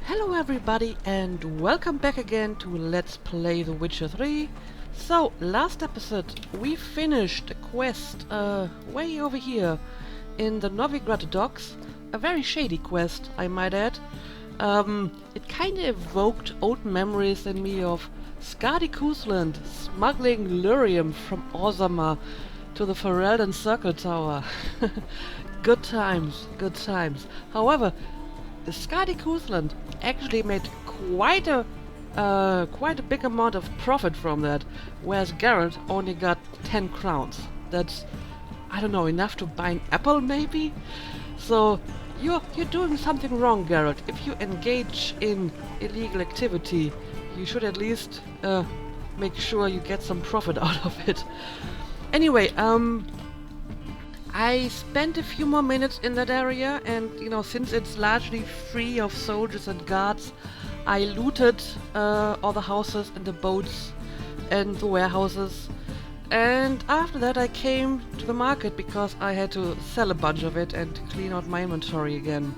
Hello everybody and welcome back again to Let's Play The Witcher 3. So, last episode we finished a quest way over here in the Novigrad docks. A very shady quest, I might add. It kinda evoked old memories in me of Skadi Coastland smuggling lyrium from Ozama to the Ferelden Circle Tower. Good times, good times. However, the Skadi Coastland actually made quite a big amount of profit from that, whereas Geralt only got 10 crowns. That's, I don't know, enough to buy an apple maybe? So you're doing something wrong, Geralt. If you engage in illegal activity, you should at least make sure you get some profit out of it. Anyway, I spent a few more minutes in that area, and since it's largely free of soldiers and guards, I looted all the houses and the boats and the warehouses, and after that I came to the market because I had to sell a bunch of it and clean out my inventory again.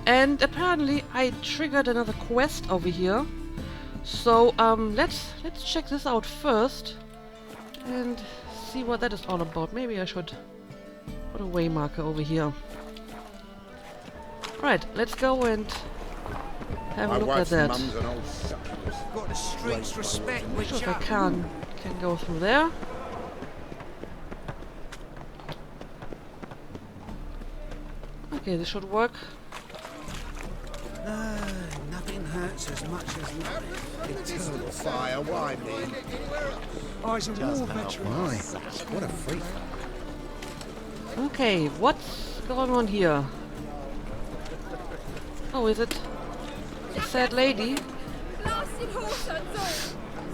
And apparently I triggered another quest over here, so let's check this out first and see what that is all about. Maybe I should put a way marker over here. Right, let's go and have a look at that. Got the streets respect Not sure if I can go through there. Okay, this should work. Nothing hurts as much as life. Eternal fire, why me? Eyes a war veteran. Why? What a freak. Okay, what's going on here? Oh, is it a sad lady? Blasted horse and all.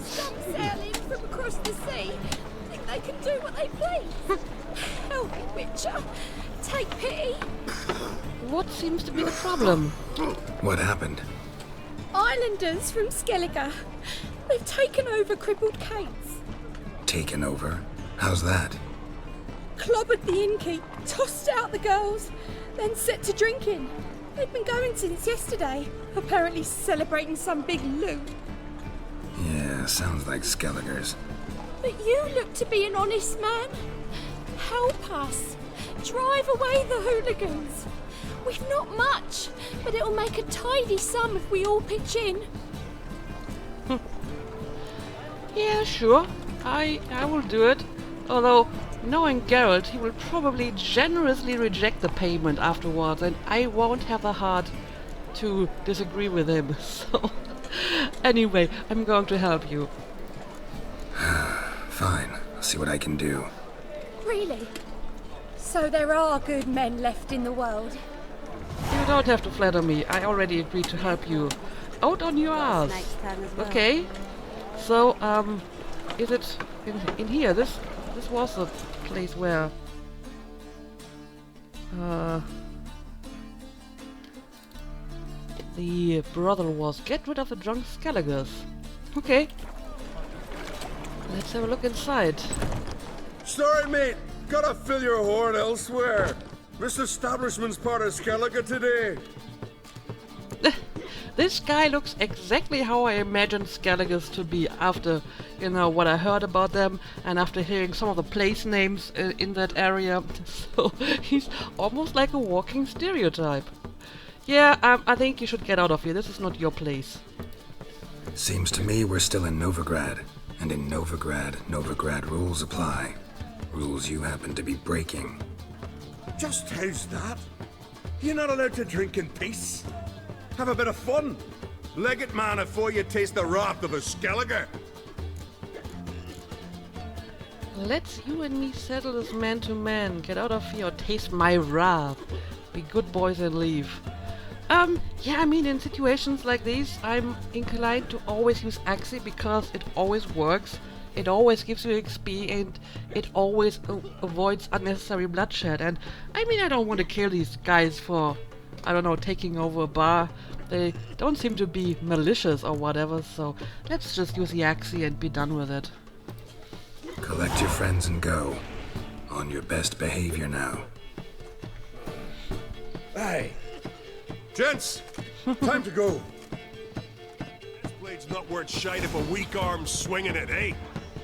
Stop sailing from across the sea. Think they can do what they please. Help me, Witcher. Take pity. What seems to be the problem? What happened? Islanders from Skellige. They've taken over crippled Kate's. Taken over? How's that? Clobbered the innkeep, tossed out the girls, then set to drinking. They've been going since yesterday, apparently celebrating some big loot. Yeah, sounds like Skellige's. But you look to be an honest man. Help us. Drive away the hooligans. We've not much, but it'll make a tidy sum if we all pitch in. Yeah, sure. I will do it. Although, knowing Geralt, he will probably generously reject the payment afterwards, and I won't have the heart to disagree with him. So, anyway, I'm going to help you. Fine, I'll see what I can do. Really? So there are good men left in the world? You don't have to flatter me. I already agreed to help you. Out on your ass. Okay. So, is it in here? This was the place where the brothel was. Get rid of the drunk Skelligers. Okay. Let's have a look inside. Sorry, mate. Gotta fill your horn elsewhere. This establishment's part of Skellige today. This guy looks exactly how I imagined Skelligers to be after, what I heard about them and after hearing some of the place names in that area. So he's almost like a walking stereotype. Yeah, I think you should get out of here. This is not your place. Seems to me we're still in Novigrad, and in Novigrad rules apply. Rules you happen to be breaking. Just how's that? You're not allowed to drink in peace. Have a bit of fun. Leg it, man, before you taste the wrath of a Skellige. Let's you and me settle this man to man. Get out of here or taste my wrath. Be good boys and leave. Yeah, I mean, in situations like these, I'm inclined to always use Axie because it always works. It always gives you XP and it always avoids unnecessary bloodshed. And I mean, I don't want to kill these guys for, I don't know, taking over a bar. They don't seem to be malicious or whatever, so let's just use the Axie and be done with it. Collect your friends and go. On your best behavior now. Hey, gents, Time to go. This blade's not worth shite if a weak arm's swinging it, eh?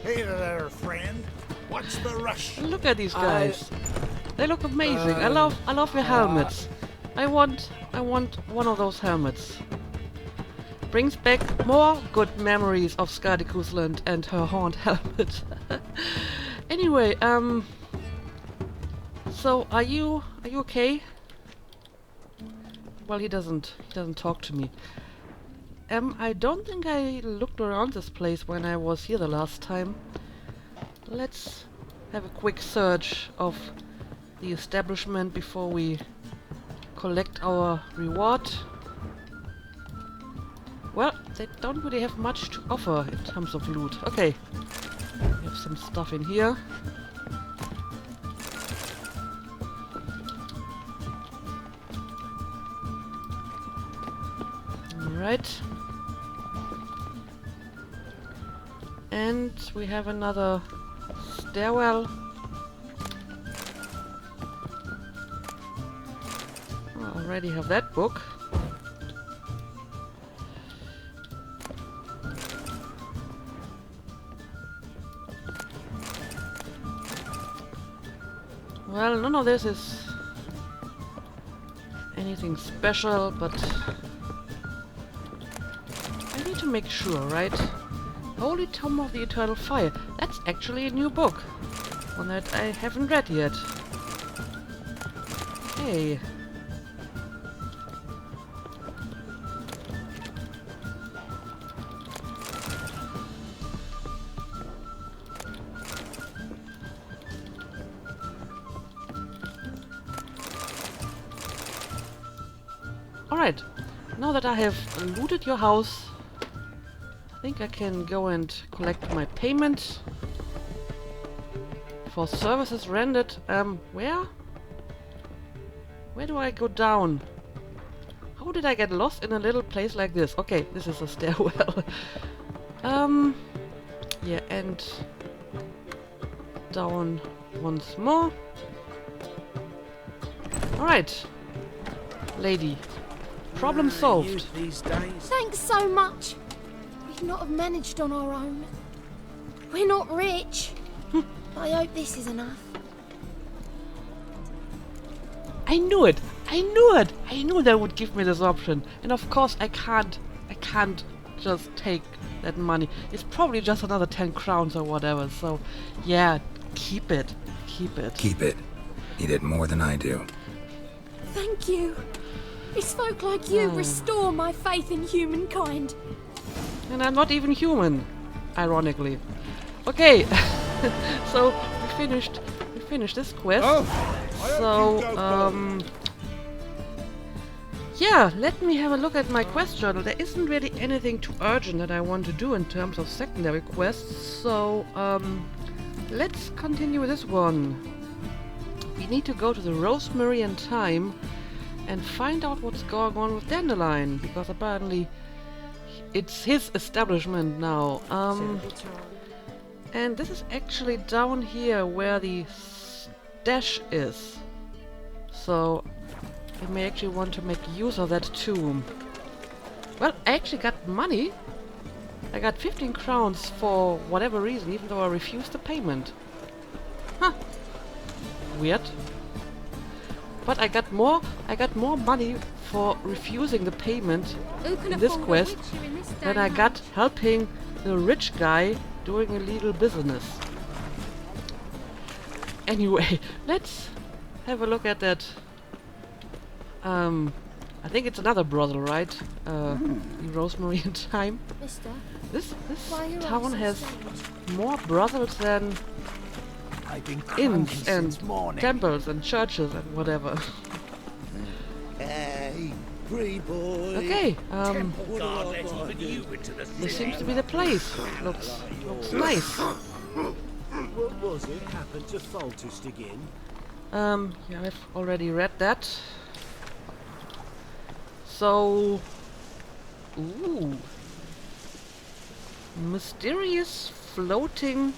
Hey there, friend. What's the rush? Look at these guys. They look amazing. I love your helmets. I want one of those helmets. Brings back more good memories of Skadi Kusland and her horned helmet. Anyway, so are you okay? Well, he doesn't talk to me. I don't think I looked around this place when I was here the last time. Let's have a quick search of the establishment before we collect our reward. Well, they don't really have much to offer in terms of loot. Okay, we have some stuff in here. Alright. And we have another stairwell. I already have that book. Well, none of this is anything special, but I need to make sure, right? Holy Tome of the Eternal Fire. That's actually a new book. One that I haven't read yet. Hey. Alright, now that I have looted your house, I think I can go and collect my payment for services rendered. Where? Where do I go down? How did I get lost in a little place like this? Okay, this is a stairwell. Yeah, and down once more. Alright, lady. Problem solved. These days. Thanks so much. We'd not have managed on our own. We're not rich. I hope this is enough. I knew it! I knew it! I knew they would give me this option. And of course I can't just take that money. It's probably just another 10 crowns or whatever, so yeah, keep it. Keep it. Keep it. Need it more than I do. Thank you. It's folk like you restore my faith in humankind. And I'm not even human, ironically. Okay, so we finished this quest. So, yeah, let me have a look at my quest journal. There isn't really anything too urgent that I want to do in terms of secondary quests, so, let's continue with this one. We need to go to the Rosemary and Thyme and find out what's going on with Dandelion, because apparently it's his establishment now. And this is actually down here where the stash is. So I may actually want to make use of that too. Well, I actually got money. I got 15 crowns for whatever reason, even though I refused the payment. Huh. Weird. But I got more money for refusing the payment in this quest than I got helping the rich guy doing illegal business. Anyway, let's have a look at that. I think it's another brothel, right? The Rosemary and Thyme. Mister, This why you're town so has sad? more brothels than I've been inns cranky and since morning. temples and churches and whatever. Hey, free boy. Okay, God, let even you into the this seems to be the place. Looks nice. What was it happened to Faltist again? Yeah, I've already read that. So, ooh, mysterious floating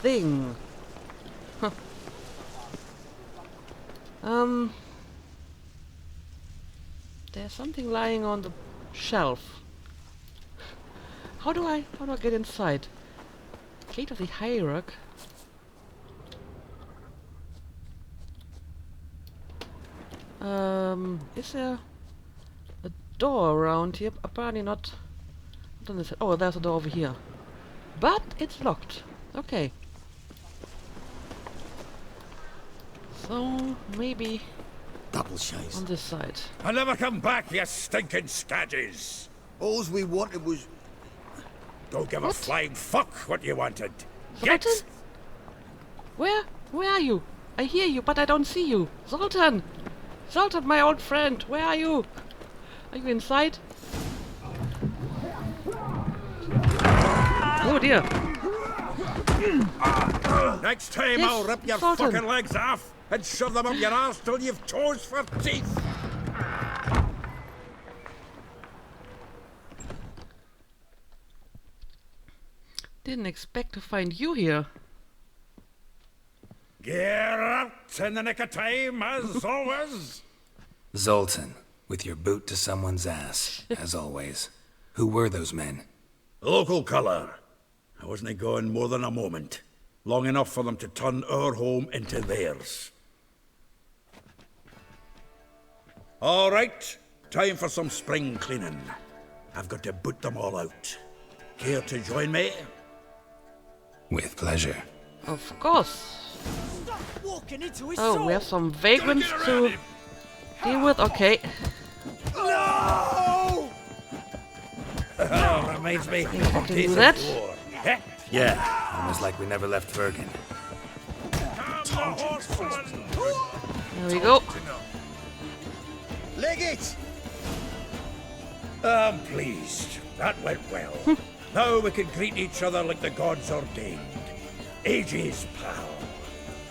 thing. Huh. There's something lying on the shelf. How do I get inside? Gate of the Hierarch. Is there a door around here? Apparently not. On this side. Oh, there's a door over here. But it's locked. Okay. So maybe Double chase. on this side. I'll never come back, you stinking scadges. All we wanted was... Don't give a What? flying fuck what you wanted. Zoltan? Get! Where are you? I hear you, but I don't see you. Zoltan! Zoltan, my old friend, where are you? Are you inside? Oh dear. Next time Yes, I'll rip your Zoltan. fucking legs off and shove them up your arse till you've toes for teeth. Didn't expect to find you here. Get out in the nick of time, as always. Zoltan, with your boot to someone's ass, as always. Who were those men? Local colour. I wasn't gone more than a moment. Long enough for them to turn our home into theirs. All right, time for some spring cleaning. I've got to boot them all out. Care to join me? With pleasure. Of course. Stop walking into his Oh, soul. we have some vagrants to deal with. Okay. No! Oh, reminds me I of can days do of that. war. Heh. Yeah, almost like we never left Vergen. Come the horseman! There we go. Leg it! I'm pleased. That went well. Now we can greet each other like the gods ordained. Ages, pal.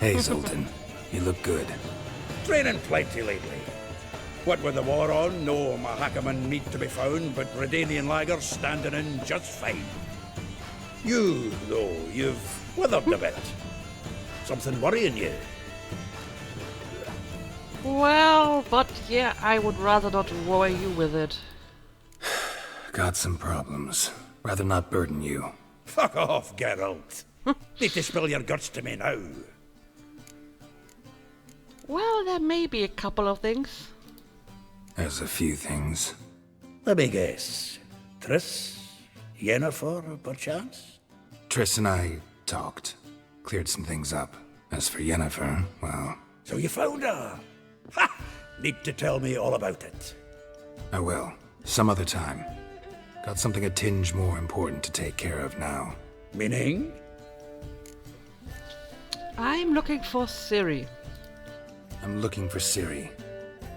Hey, Zoltan. You look good. Training plenty lately. What with the war on, no Mahakaman need to be found, but Redanian lagers standing in just fine. You, though, you've withered a bit. Something worrying you? Well, but yeah, I would rather not worry you with it. Got some problems. Rather not burden you. Fuck off, Geralt. Need to spill your guts to me now. Well, there may be a couple of things. There's a few things. Let me guess. Triss? Yennefer, perchance? Triss and I talked. Cleared some things up. As for Yennefer, well, So you found her? Ha! Need to tell me all about it. I will. Some other time. Got something a tinge more important to take care of now. Meaning? I'm looking for Ciri. I'm looking for Ciri.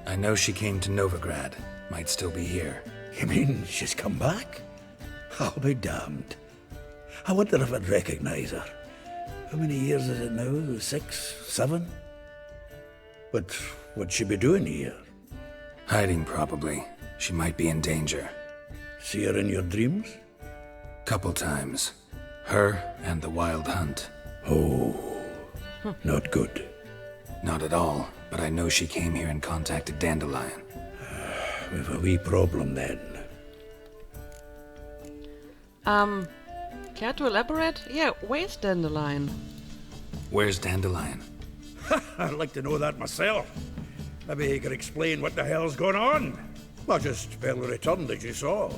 I know she came to Novigrad. Might still be here. You mean she's come back? I'll be damned. I wonder if I'd recognize her. How many years is it now? 6, 7? But what'd she be doing here? Hiding, probably. She might be in danger. See her in your dreams? Couple times. Her and the Wild Hunt. Oh, not good. Not at all, but I know she came here and contacted Dandelion. We've a wee problem then. Care to elaborate? Yeah, where's Dandelion? Where's Dandelion? I'd like to know that myself. Maybe he could explain what the hell's going on. I just barely returned, as you saw.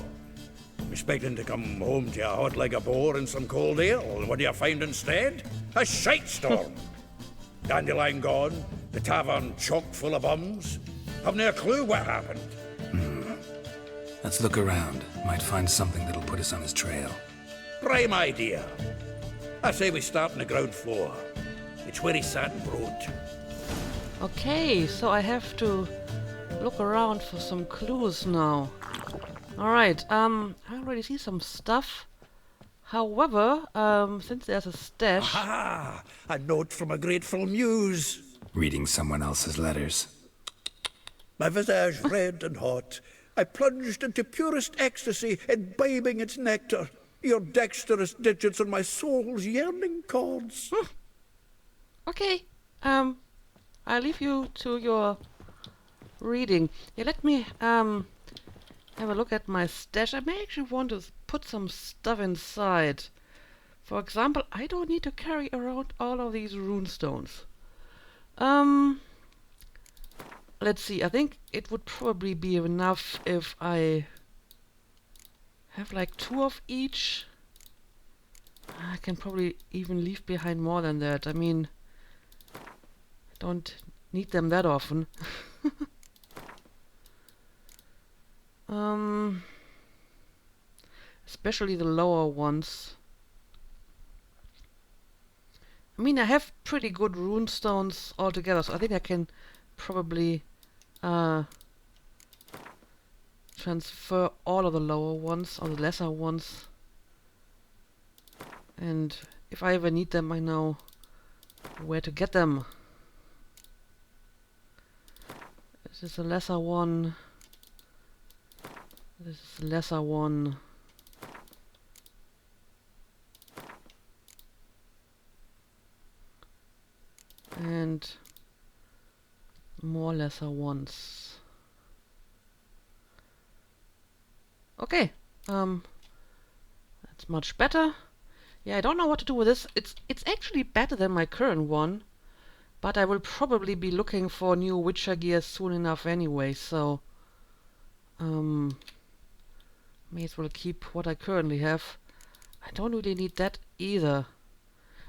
Expecting to come home to a hot leg of boar and some cold ale, and what do you find instead? A shite storm. Dandelion gone, the tavern chock full of bums. Haven't a clue what happened. Let's look around. Might find something that'll put us on his trail. Prime idea. I say we start on the ground floor. It's where he sat and wrote. Okay, so I have to look around for some clues now. Alright, I already see some stuff. However, since there's a stash... Ah, a note from a grateful muse. Reading someone else's letters. My visage red and hot, I plunged into purest ecstasy, imbibing its nectar. Your dexterous digits on my soul's yearning chords. Okay, I'll leave you to your reading. Yeah, let me have a look at my stash. I may actually want to put some stuff inside. For example, I don't need to carry around all of these runestones. Let's see. I think it would probably be enough if I have like 2 of each. I can probably even leave behind more than that. I mean, I don't need them that often. Especially the lower ones. I mean, I have pretty good runestones altogether, so I think I can probably transfer all of the lower ones, or the lesser ones. And if I ever need them, I know where to get them. This is a lesser one. This is a lesser one. And more lesser ones. Okay, that's much better. Yeah, I don't know what to do with this. It's actually better than my current one, but I will probably be looking for new Witcher gear soon enough anyway, so may as well keep what I currently have. I don't really need that either.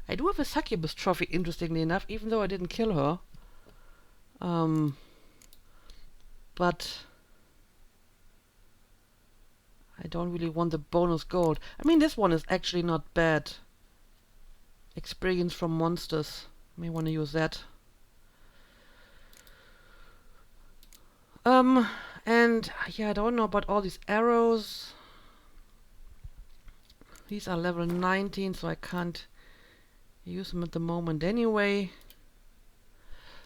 I do have a succubus trophy, interestingly enough, even though I didn't kill her. But I don't really want the bonus gold. I mean, this one is actually not bad. Experience from monsters. May want to use that. And yeah, I don't know about all these arrows. These are level 19, so I can't use them at the moment anyway.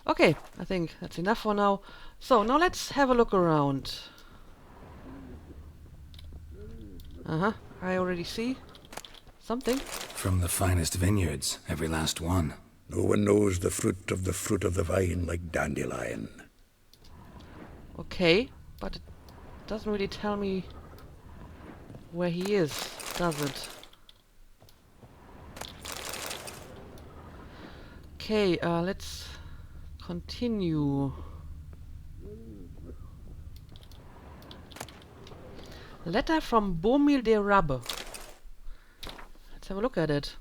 Okay, I think that's enough for now. So now let's have a look around. I already see something. From the finest vineyards, every last one. No one knows the fruit of the vine like Dandelion. Okay, but it doesn't really tell me where he is, does it? Okay, let's continue. Letter from Bormil de Rabbe. Let's have a look at it.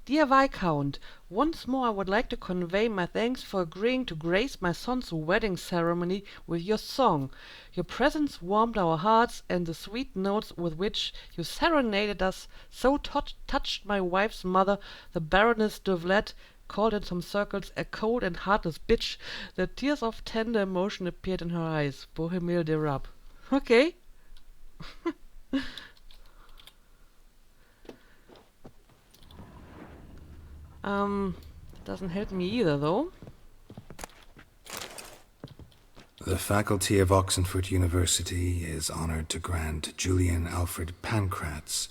Dear Viscount, once more I would like to convey my thanks for agreeing to grace my son's wedding ceremony with your song. Your presence warmed our hearts, and the sweet notes with which you serenaded us so touched my wife's mother, the Baroness de Vlad, called in some circles a cold and heartless bitch, that tears of tender emotion appeared in her eyes. Bohemil de Rab. Okay. Doesn't help me either, though. The faculty of Oxenford University is honored to grant Julian Alfred Pancratz,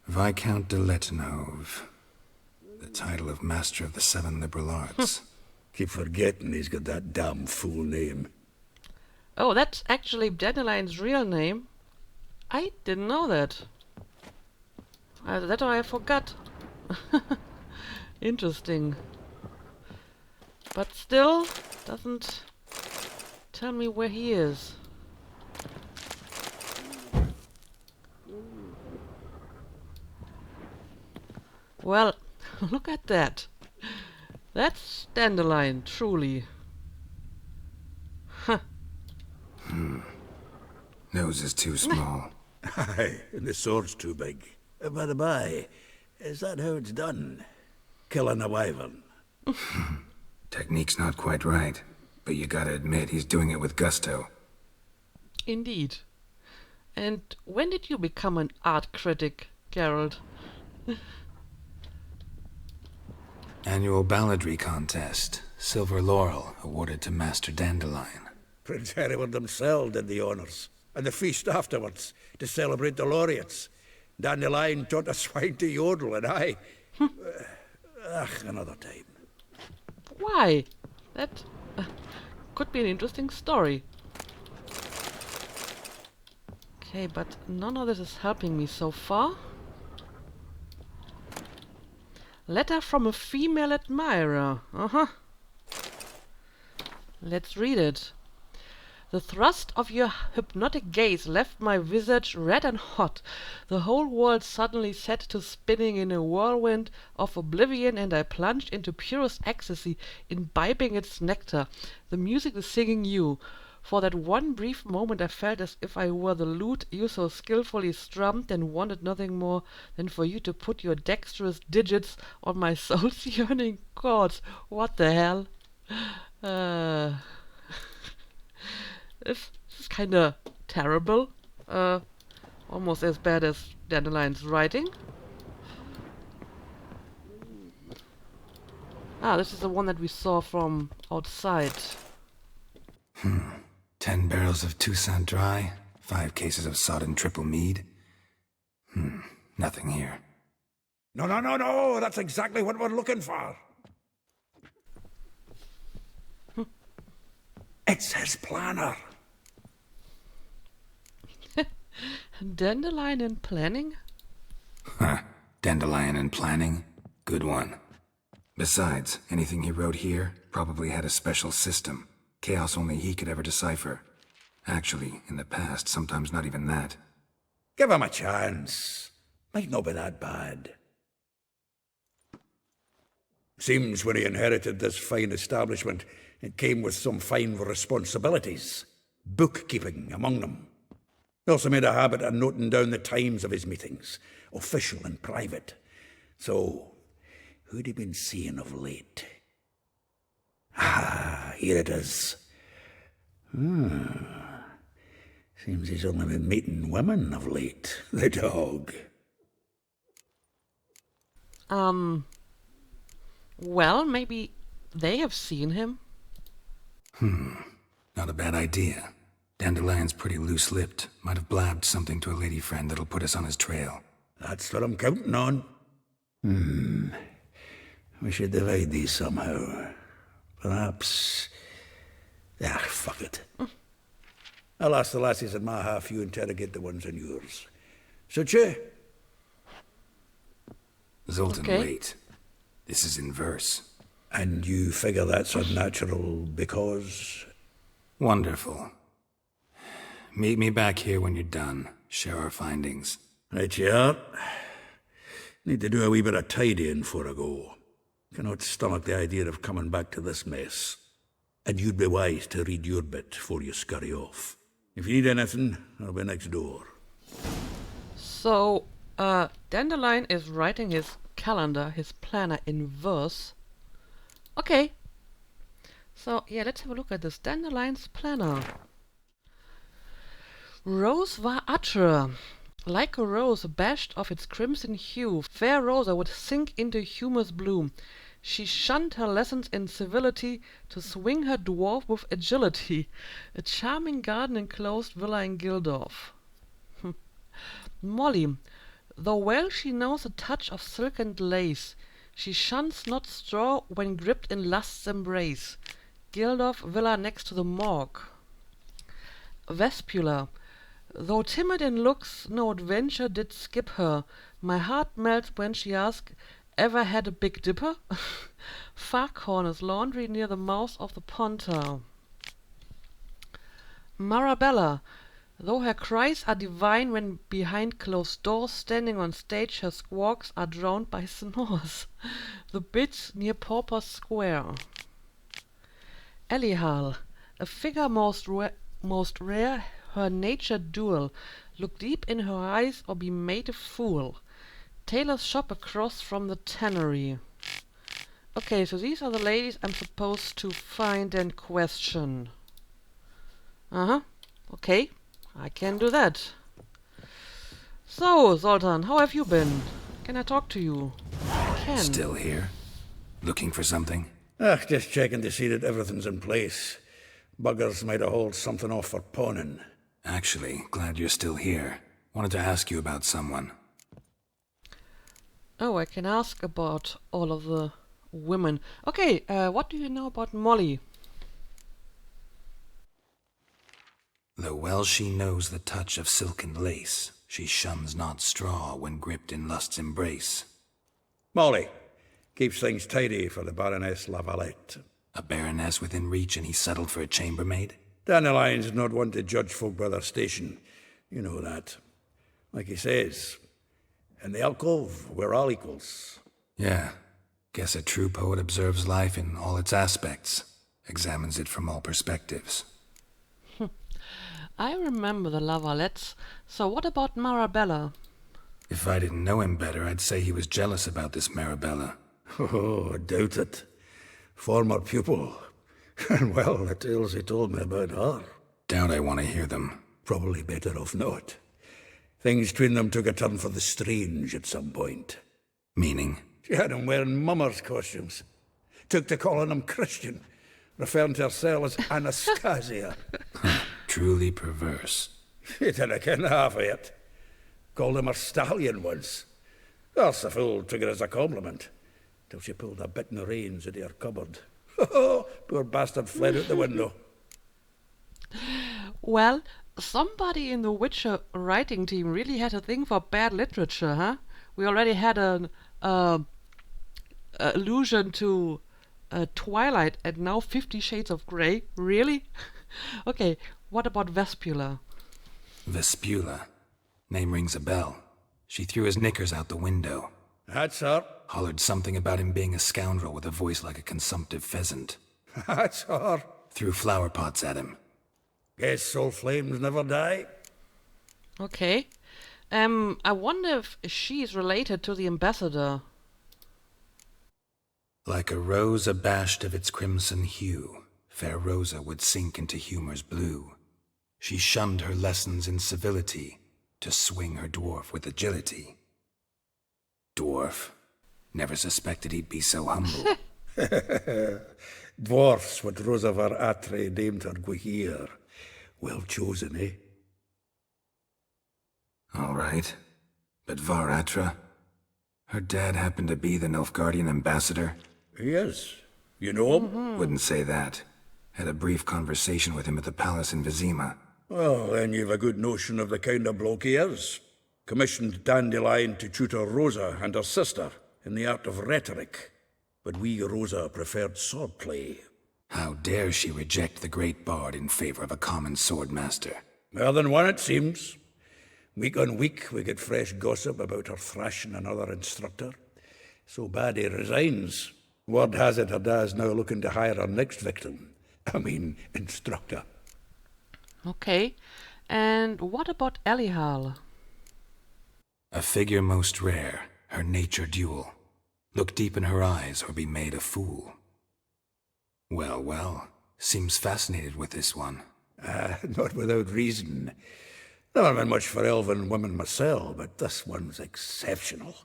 Viscount de Letenove, the title of Master of the Seven Liberal Arts. Keep forgetting he's got that damn fool name. Oh, that's actually Dandelion's real name. I didn't know that. That I forgot. Interesting. But still, doesn't tell me where he is. Well, look at that. That's Dandelion, truly. Huh. Nose is too small. Aye, and the sword's too big. By the by, is that how it's done? Killing a wyvern? Technique's not quite right, but you gotta admit he's doing it with gusto. Indeed. And when did you become an art critic, Geralt? Annual balladry contest. Silver laurel awarded to Master Dandelion. Prince Hereward himself did the honours, and the feast afterwards, to celebrate the laureates. Dandelion taught a swine to yodel, and I... another time. Why? That could be an interesting story. Okay, but none of this is helping me so far. Letter from a female admirer. Let's read it. The thrust of your hypnotic gaze left my visage red and hot. The whole world suddenly set to spinning in a whirlwind of oblivion, and I plunged into purest ecstasy, imbibing its nectar. The music is singing you. For that one brief moment I felt as if I were the lute you so skillfully strummed, and wanted nothing more than for you to put your dexterous digits on my soul's yearning chords. What the hell? This is kinda terrible. Almost as bad as Dandelion's writing. Ah, this is the one that we saw from outside. 10 barrels of Toussaint Dry, 5 cases of sodden triple mead. Nothing here. No, that's exactly what we're looking for. It's his planner. Dandelion in planning? Dandelion and planning? Good one. Besides, anything he wrote here probably had a special system. Chaos only he could ever decipher. Actually, in the past, sometimes not even that. Give him a chance. Might not be that bad. Seems when he inherited this fine establishment, it came with some fine responsibilities. Bookkeeping among them. He also made a habit of noting down the times of his meetings, official and private. So, who'd he been seeing of late? Here it is. Seems he's only been meeting women of late, the dog. Well, maybe they have seen him. Not a bad idea. Dandelion's pretty loose-lipped. Might have blabbed something to a lady friend that'll put us on his trail. That's what I'm counting on. We should divide these somehow. Perhaps... fuck it. I'll ask the lassies in my half, you interrogate the ones in yours. Suit you? Zoltan, Okay. wait. This is in verse. And you figure that's unnatural because... Wonderful. Meet me back here when you're done. Share our findings. Right you are. Need to do a wee bit of tidying before I go. Cannot stomach the idea of coming back to this mess. And you'd be wise to read your bit before you scurry off. If you need anything, I'll be next door. So, Dandelion is writing his calendar, his planner in verse. Okay. So, yeah, let's have a look at this. Dandelion's planner. Rose war utter. Like a rose bashed of its crimson hue, fair Rosa would sink into humus bloom. She shunned her lessons in civility to swing her dwarf with agility. A charming garden-enclosed villa in Gildorf. Molly, though well she knows a touch of silk and lace, she shuns not straw when gripped in lust's embrace. Gildorf villa next to the morgue. Vespula, though timid in looks, no adventure did skip her. My heart melts when she asks, ever had a Big Dipper? Far corners laundry near the mouth of the Ponta. Marabella, though her cries are divine when behind closed doors, standing on stage her squawks are drowned by snores. The bits near Pauper Square. Elihal, a figure most rare, her nature dual. Look deep in her eyes or be made a fool. Tailor's shop across from the tannery. Okay, so these are the ladies I'm supposed to find and question. Okay, I can do that. So, Zoltan, how have you been? Can I talk to you? I can. Still here? Looking for something? Just checking to see that everything's in place. Buggers might have hauled something off for pawning. Actually, glad you're still here. Wanted to ask you about someone. Oh, I can ask about all of the women. Okay, what do you know about Molly? Though well she knows the touch of silken lace, she shuns not straw when gripped in lust's embrace. Molly, keeps things tidy for the Baroness Lavalette. A baroness within reach, and he settled for a chambermaid? Dandelion's not one to judge folk by their station. You know that. Like he says, in the alcove, we're all equals. Yeah. Guess a true poet observes life in all its aspects, examines it from all perspectives. I remember the Lavalettes, so what about Marabella? If I didn't know him better, I'd say he was jealous about this Marabella. Oh, I doubt it. Former pupil. And well, the tales he told me about her. Doubt I want to hear them. Probably better off not. Things between them took a turn for the strange at some point. Meaning? She had him wearing mummers' costumes. Took to calling him Christian, referring to herself as Anastasia. Truly perverse. He didn't ken half of it. Called him a stallion once. That's the fool took it as a compliment, till she pulled a bit in the reins into her cupboard. Poor bastard fled out the window. Well, somebody in the Witcher writing team really had a thing for bad literature, huh? We already had an allusion to Twilight and now 50 Shades of Grey. Really? Okay, what about Vespula? Vespula. Name rings a bell. She threw his knickers out the window. That's her. Hollered something about him being a scoundrel with a voice like a consumptive pheasant. That's her. Threw flower pots at him. Guess soul flames never die. Okay. I wonder if she's related to the ambassador. Like a rose abashed of its crimson hue, fair Rosa would sink into humor's blue. She shunned her lessons in civility to swing her dwarf with agility. Dwarf. Never suspected he'd be so humble. Dwarfs what Rosa var Atre named her Guihir. Well chosen, eh? All right. But Varatra? Her dad happened to be the Nilfgaardian ambassador? He is. You know him? Wouldn't say that. Had a brief conversation with him at the palace in Vizima. Well, then you've a good notion of the kind of bloke he is. Commissioned Dandelion to tutor Rosa and her sister in the art of rhetoric. But we Rosa preferred swordplay. How dare she reject the great bard in favor of a common swordmaster? More than one, it seems. Week on week, we get fresh gossip about her thrashing another instructor. So bad he resigns. Word has it her dad's now looking to hire her next victim. Instructor. Okay. And what about Elihal? A figure most rare, her nature dual. Look deep in her eyes or be made a fool. Well, well, seems fascinated with this one. Not without reason. Never been much for elven women myself, but this one's exceptional.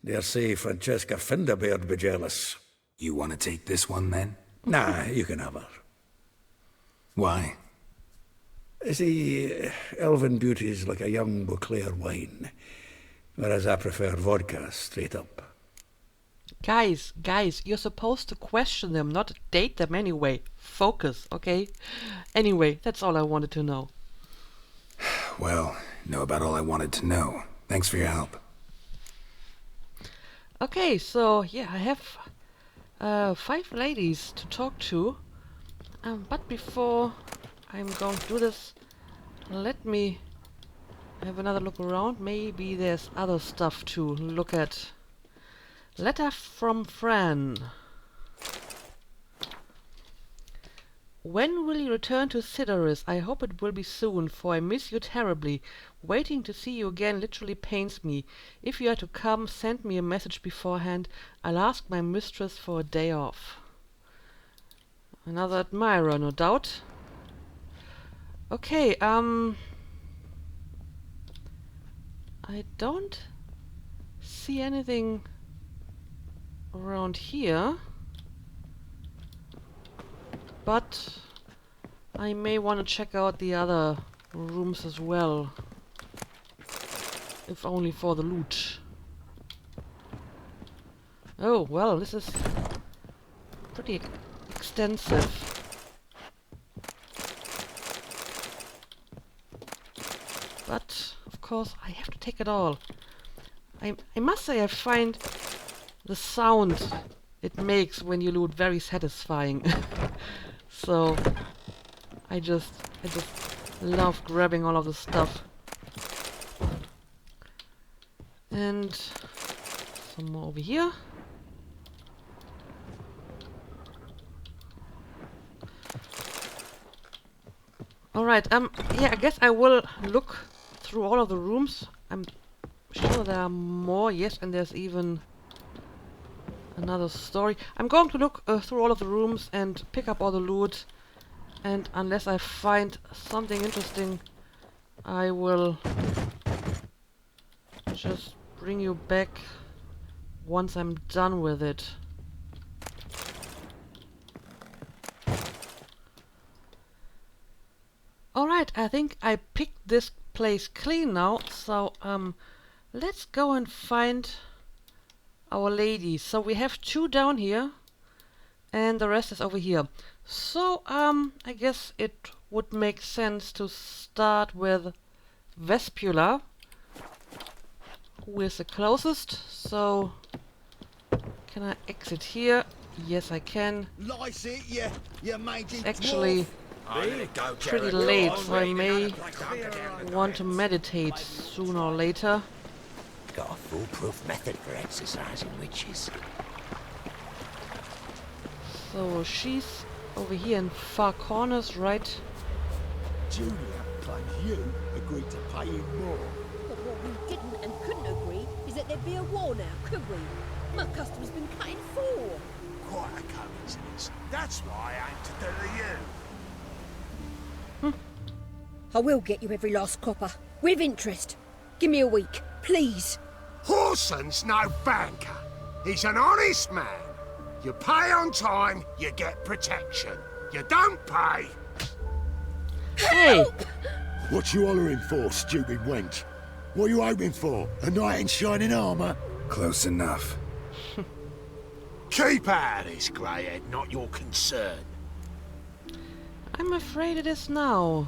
Dare say Francesca Finderbeard be jealous. You want to take this one, then? Nah, you can have her. Why? See, elven beauty's like a young Beauclair wine, whereas I prefer vodka straight up. Guys, you're supposed to question them, not date them anyway. Focus, okay? Anyway, that's all I wanted to know. Well, know about all I wanted to know. Thanks for your help. Okay, so yeah, I have 5 ladies to talk to. But before I'm going to do this, let me have another look around. Maybe there's other stuff to look at. Letter from Fran. When will you return to Sidaris? I hope it will be soon, for I miss you terribly. Waiting to see you again literally pains me. If you are to come, send me a message beforehand. I'll ask my mistress for a day off. Another admirer, no doubt. Okay, I don't see anything around here, but I may want to check out the other rooms as well, if only for the loot. Oh, well, this is pretty extensive. course, I have to take it all. I must say I find the sound it makes when you loot very satisfying. So I just love grabbing all of the stuff. And some more over here. Alright, yeah, I guess I will look through all of the rooms. I'm sure there are more, yes, and there's even another story. I'm going to look through all of the rooms and pick up all the loot, and unless I find something interesting, I will just bring you back once I'm done with it. Alright, I think I picked this place clean now, so let's go and find our lady. So we have 2 down here, and the rest is over here. So I guess it would make sense to start with Vespula, who is the closest. So can I exit here? Yes, I can. It's actually pretty late, so I may want to meditate sooner or later. Got a foolproof method for exercising witches. So she's over here in far corners, right? Julia claims you agreed to pay him more. But what we didn't and couldn't agree is that there'd be a war now, could we? My custom's been cut in 4. Quite a coincidence. That's why I aim to do to you. I will get you every last copper, with interest. Give me a week, please. Horson's no banker. He's an honest man. You pay on time, you get protection. You don't pay. Hey! What you hollering for, stupid wench? What are you hoping for? A knight in shining armour? Close enough. Keep out of this, greyhead, not your concern. I'm afraid it is now.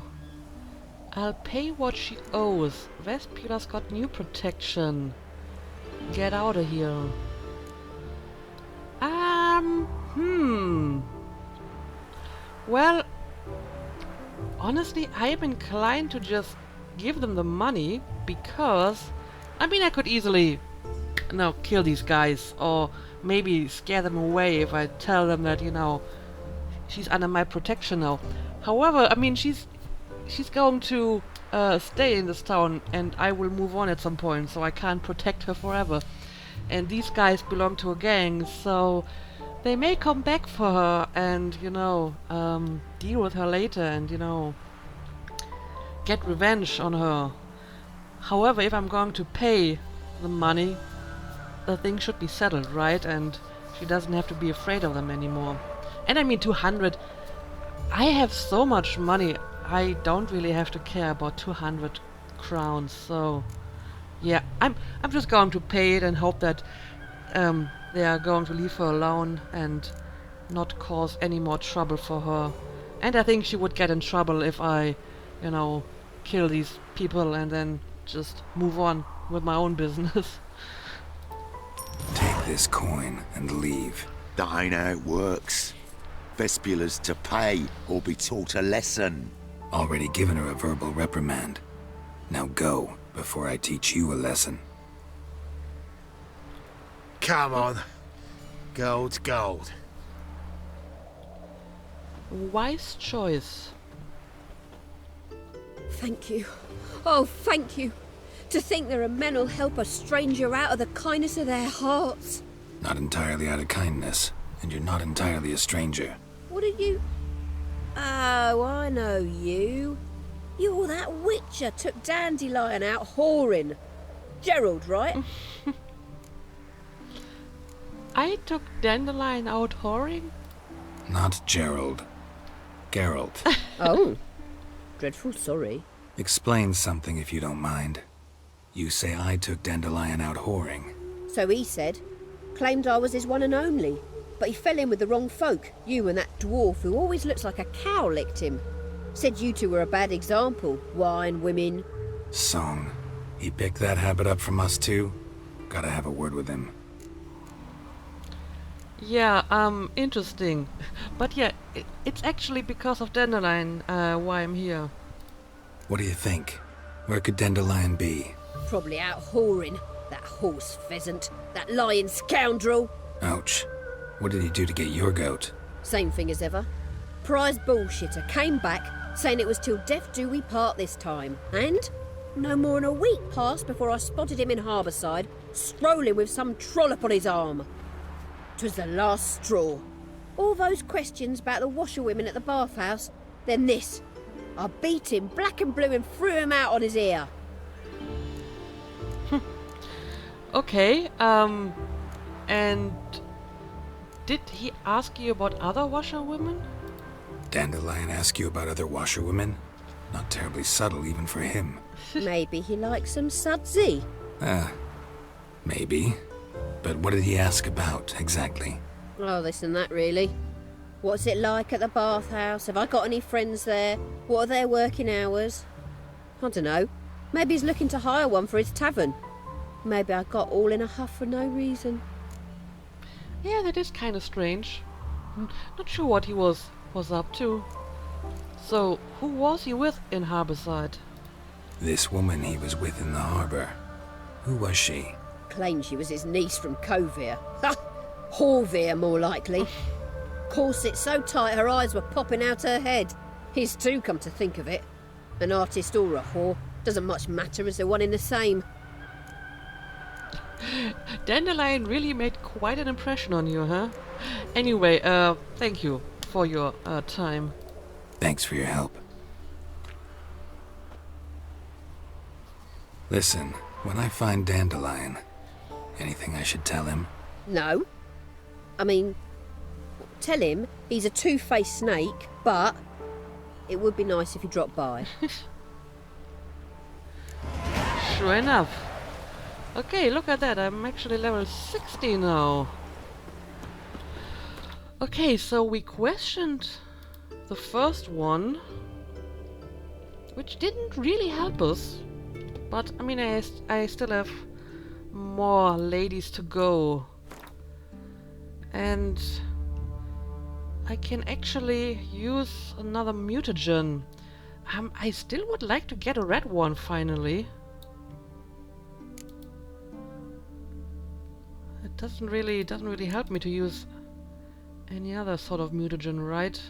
I'll pay what she owes. Vespula's got new protection. Get out of here. Well, honestly, I'm inclined to just give them the money because, I mean, I could easily, kill these guys or maybe scare them away if I tell them that, she's under my protection now. However, I mean, she's going to stay in this town, and I will move on at some point, so I can't protect her forever. And these guys belong to a gang, so they may come back for her and, deal with her later and, get revenge on her. However, if I'm going to pay the money, the thing should be settled, right? And she doesn't have to be afraid of them anymore. And I mean, 200. I have so much money. I don't really have to care about 200 crowns. So, yeah, I'm just going to pay it and hope that they are going to leave her alone and not cause any more trouble for her. And I think she would get in trouble if I, kill these people and then just move on with my own business. Take this coin and leave. That ain't how it works. Vespula's to pay or be taught a lesson. Already given her a verbal reprimand. Now go, before I teach you a lesson. Come on. Gold's gold. Wise choice. Thank you. Oh, thank you. To think there are men who'll help a stranger out of the kindness of their hearts. Not entirely out of kindness, and you're not entirely a stranger. What are you? Oh, I know you. You're that witcher took Dandelion out whoring. Gerald, right? I took Dandelion out whoring? Not Gerald. Geralt. Oh. Dreadful sorry. Explain something if you don't mind. You say I took Dandelion out whoring. So he said. Claimed I was his one and only. But he fell in with the wrong folk. You and that dwarf who always looks like a cow licked him. Said you two were a bad example. Wine, women. Song. He picked that habit up from us too? Gotta have a word with him. Yeah, interesting. But yeah, it's actually because of Dandelion why I'm here. What do you think? Where could Dandelion be? Probably out whoring. That horse pheasant. That lying scoundrel. Ouch. What did he do to get your goat? Same thing as ever. Prize bullshitter came back saying it was till death do we part this time. And no more than a week passed before I spotted him in Harbourside, strolling with some trollop on his arm. 'Twas the last straw. All those questions about the washerwomen at the bathhouse, then this. I beat him black and blue and threw him out on his ear. Okay, and did he ask you about other washerwomen? Dandelion ask you about other washerwomen? Not terribly subtle even for him. Maybe he likes some sudsy. Maybe. But what did he ask about, exactly? Oh, this and that, really. What's it like at the bathhouse? Have I got any friends there? What are their working hours? I don't know. Maybe he's looking to hire one for his tavern. Maybe I got all in a huff for no reason. Yeah, that is kind of strange. Not sure what he was up to. So, who was he with in Harbourside? This woman he was with in the harbour. Who was she? Claimed she was his niece from Kovir. Ha! Horvir, more likely. Corset so tight her eyes were popping out her head. His too, come to think of it. An artist or a whore. Doesn't much matter as they're one in the same. Dandelion really made quite an impression on you, huh? Anyway, thank you for your time. Thanks for your help. Listen, when I find Dandelion, anything I should tell him? No. I mean, tell him he's a two-faced snake, but it would be nice if he dropped by. Sure enough. Okay, look at that. I'm actually level 60 now. Okay, so we questioned the first one, which didn't really help us. But, I mean, I still have more ladies to go. And I can actually use another mutagen. I still would like to get a red one, finally. It doesn't really help me to use any other sort of mutagen, right?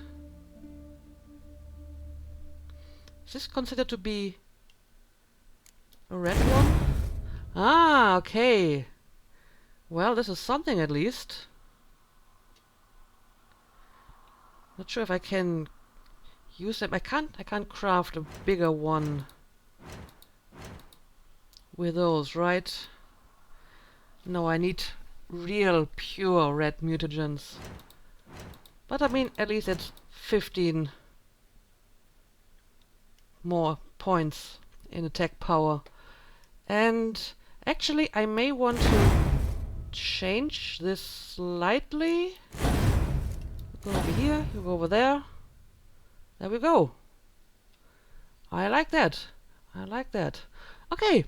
Is this considered to be a red one? Ah, okay. Well, this is something at least. Not sure if I can use them. I can't craft a bigger one with those, right? No, I need real pure red mutagens. But I mean, at least it's 15 more points in attack power. And actually, I may want to change this slightly. Go over here, you go over there. There we go. I like that. I like that. Okay,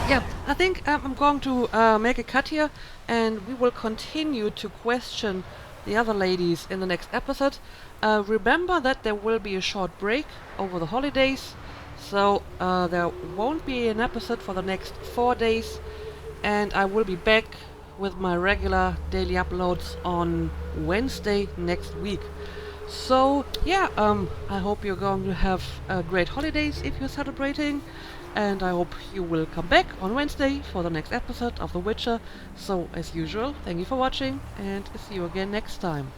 yeah, I think I'm going to make a cut here, and we will continue to question the other ladies in the next episode. Remember that there will be a short break over the holidays, so there won't be an episode for the next 4 days, and I will be back with my regular daily uploads on Wednesday next week. So yeah, I hope you're going to have great holidays if you're celebrating, and I hope you will come back on Wednesday for the next episode of The Witcher. So as usual, thank you for watching, and see you again next time.